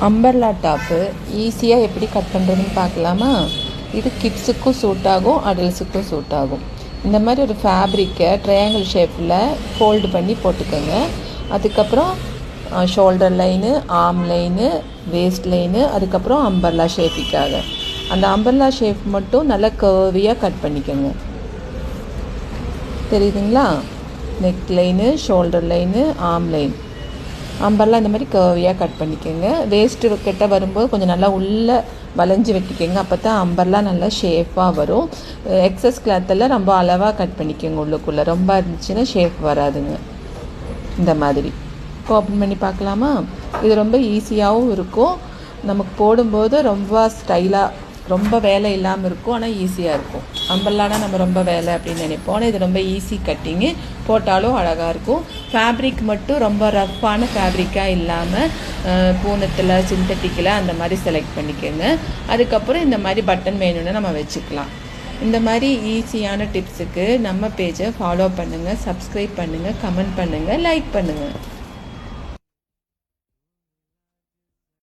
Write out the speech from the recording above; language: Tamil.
அம்பர்லா டாப்பு ஈஸியாக எப்படி கட் பண்ணுறதுன்னு பார்க்கலாமா? இது கிட்ஸுக்கும் சூட் ஆகும், அடல்ட்ஸுக்கும் சூட் ஆகும். இந்த மாதிரி ஒரு ஃபேப்ரிக்கை ட்ரையாங்கிள் ஷேப்பில் ஃபோல்டு பண்ணி போட்டுக்கோங்க. அதுக்கப்புறம் shoulder line, arm line, waist line, அதுக்கப்புறம் அம்பர்லா ஷேப்புக்காக அந்த அம்பர்லா ஷேப் மட்டும் நல்லா கர்வியாக கட் பண்ணிக்கோங்க. தெரியுதுங்களா? Neck line, shoulder line, arm line, அம்பர்லாம் இந்த மாதிரி கர்வியாக கட் பண்ணிக்கோங்க. வேஸ்ட்டு கிட்ட வரும்போது கொஞ்சம் நல்லா உள்ளே வளைஞ்சி வெட்டிக்கோங்க. அப்போ தான் அம்பர்லாம் நல்லா ஷேப்பாக வரும். எக்ஸஸ் கிளாத்தெல்லாம் ரொம்ப அளவாக கட் பண்ணிக்கோங்க. உள்ளுக்குள்ளே ரொம்ப இருந்துச்சுன்னா ஷேப் வராதுங்க. இந்த மாதிரி ஓப்பன் பண்ணி பார்க்கலாமா? இது ரொம்ப ஈஸியாகவும் இருக்கும். நமக்கு போடும்போது ரொம்ப ஸ்டைலாக, ரொம்ப வேலை இல்லாமல் இருக்கும். ஆனால் ஈஸியாக இருக்கும். அம்பர்லானா நம்ம ரொம்ப வேலை அப்படின்னு நினைப்போம். ஆனால் இது ரொம்ப ஈஸி கட்டிங்கு, போட்டாலும் அழகாக இருக்கும். ஃபேப்ரிக் மட்டும் ரொம்ப ரஃப்பான ஃபேப்ரிக்காக இல்லாமல் பூனத்தில், சிந்தட்டிக்கில் அந்த மாதிரி செலக்ட் பண்ணிக்கோங்க. அதுக்கப்புறம் இந்த மாதிரி பட்டன் வேணும்னு நம்ம வச்சுக்கலாம். இந்த மாதிரி ஈஸியான டிப்ஸுக்கு நம்ம பேஜை ஃபாலோ பண்ணுங்கள், சப்ஸ்கிரைப் பண்ணுங்கள், கமெண்ட் பண்ணுங்கள், லைக் பண்ணுங்கள்.